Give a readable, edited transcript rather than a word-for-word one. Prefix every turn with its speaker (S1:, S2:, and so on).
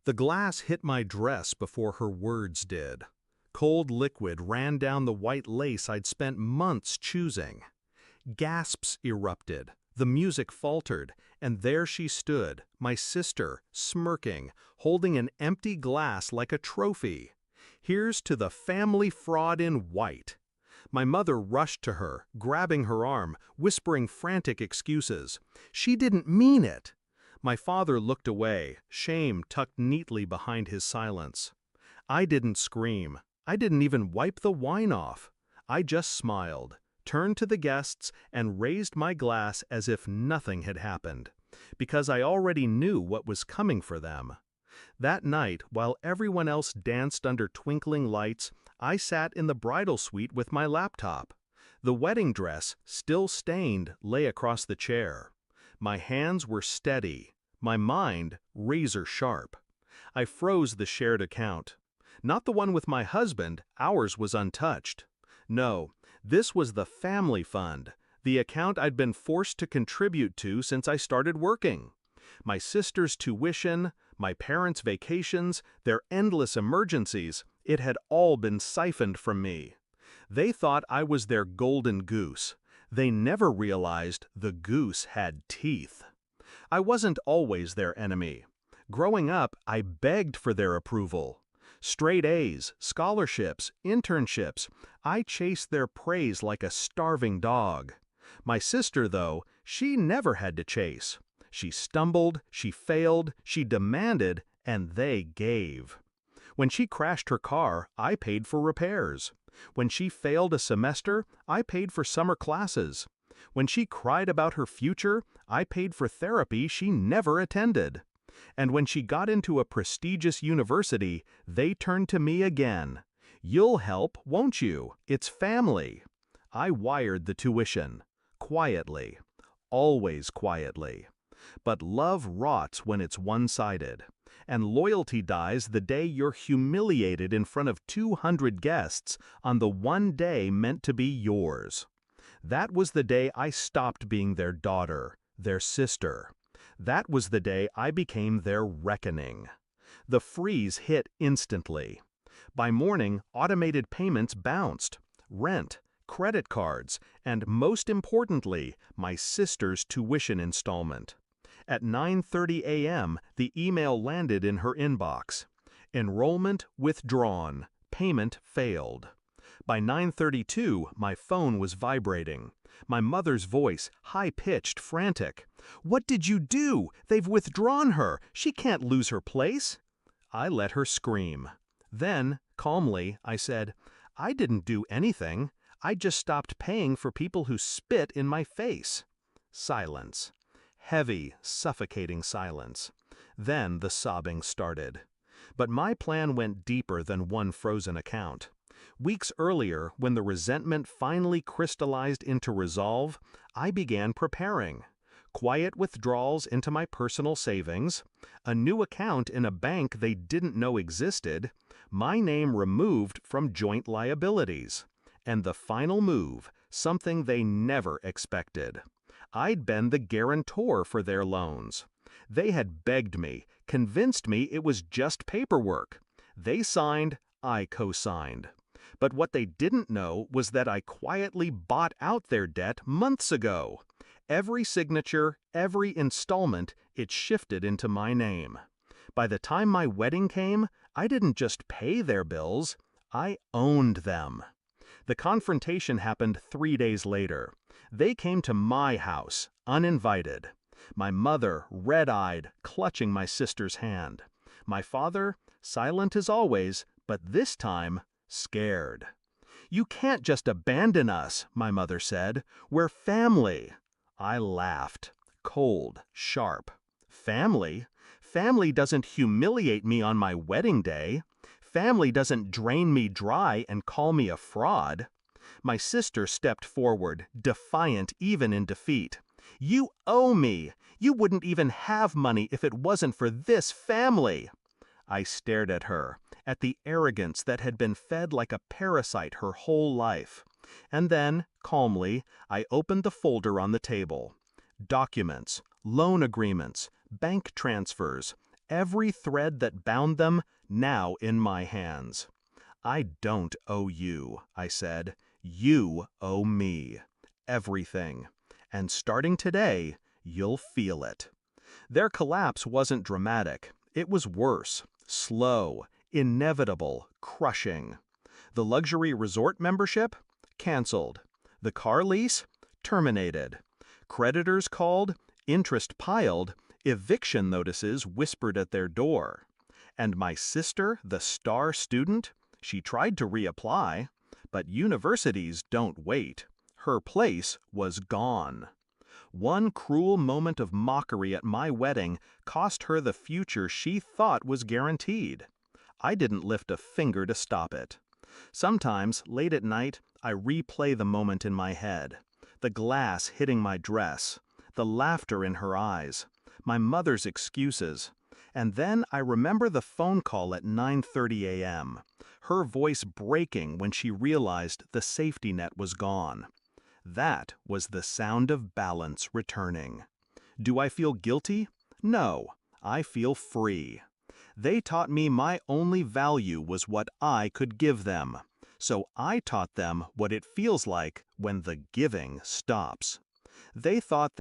S1: The glass hit my dress before her words did. Cold liquid ran down the white lace I'd spent months choosing. Gasps erupted, the music faltered, and there she stood, my sister, smirking, holding an empty glass like a trophy. Here's to the family fraud in white. My mother rushed to her, grabbing her arm, whispering frantic excuses. She didn't mean it. My father looked away, shame tucked neatly behind his silence. I didn't scream. I didn't even wipe the wine off. I just smiled, turned to the guests, and raised my glass as if nothing had happened, because I already knew what was coming for them. That night, while everyone else danced under twinkling lights, I sat in the bridal suite with my laptop. The wedding dress, still stained, lay across the chair. My hands were steady, my mind razor sharp. I froze the shared account. Not the one with my husband, ours was untouched. No, this was the family fund, the account I'd been forced to contribute to since I started working. My sister's tuition, my parents' vacations, their endless emergencies, it had all been siphoned from me. They thought I was their golden goose. They never realized the goose had teeth. I wasn't always their enemy. Growing up, I begged for their approval. Straight A's, scholarships, internships, I chased their praise like a starving dog. My sister, though, she never had to chase. She stumbled, she failed, she demanded, and they gave. When she crashed her car, I paid for repairs. When she failed a semester, I paid for summer classes. When she cried about her future, I paid for therapy she never attended. And when she got into a prestigious university, they turned to me again. You'll help, won't you? It's family. I wired the tuition. Quietly. Always quietly. But love rots when it's one-sided. And loyalty dies the day you're humiliated in front of 200 guests on the one day meant to be yours. That was the day I stopped being their daughter, their sister. That was the day I became their reckoning. The freeze hit instantly. By morning, automated payments bounced. Rent, credit cards, and most importantly, my sister's tuition installment. At 9:30 a.m., the email landed in her inbox. Enrollment withdrawn. Payment failed. By 9:32, my phone was vibrating. My mother's voice, high-pitched, frantic. "What did you do? They've withdrawn her. She can't lose her place." I let her scream. Then, calmly, I said, "I didn't do anything. I just stopped paying for people who spit in my face." Silence. Heavy, suffocating silence. Then the sobbing started. But my plan went deeper than one frozen account. Weeks earlier, when the resentment finally crystallized into resolve, I began preparing. Quiet withdrawals into my personal savings, a new account in a bank they didn't know existed, my name removed from joint liabilities. And the final move, something they never expected. I'd been the guarantor for their loans. They had begged me, convinced me it was just paperwork. They signed, I co-signed. But what they didn't know was that I quietly bought out their debt months ago. Every signature, every installment, it shifted into my name. By the time my wedding came, I didn't just pay their bills, I owned them. The confrontation happened 3 days later. They came to my house, uninvited. My mother, red-eyed, clutching my sister's hand. My father, silent as always, but this time, scared. "You can't just abandon us," my mother said. "We're family." I laughed. Cold, sharp. Family? Family doesn't humiliate me on my wedding day. Family doesn't drain me dry and call me a fraud. My sister stepped forward, defiant even in defeat. "You owe me. You wouldn't even have money if it wasn't for this family." I stared at her, at the arrogance that had been fed like a parasite her whole life. And then, calmly, I opened the folder on the table. Documents, loan agreements, bank transfers, every thread that bound them now in my hands. "I don't owe you," I said. "You owe me. Everything. And starting today, you'll feel it." Their collapse wasn't dramatic. It was worse. Slow, inevitable, crushing. The luxury resort membership? Canceled. The car lease? Terminated. Creditors called, interest piled, eviction notices whispered at their door. And my sister, the star student? She tried to reapply, but universities don't wait. Her place was gone. One cruel moment of mockery at my wedding cost her the future she thought was guaranteed. I didn't lift a finger to stop it. Sometimes, late at night, I replay the moment in my head. The glass hitting my dress, the laughter in her eyes, my mother's excuses. And then I remember the phone call at 9:30 a.m., her voice breaking when she realized the safety net was gone. That was the sound of balance returning. Do I feel guilty? No, I feel free. They taught me my only value was what I could give them. So I taught them what it feels like when the giving stops. They thought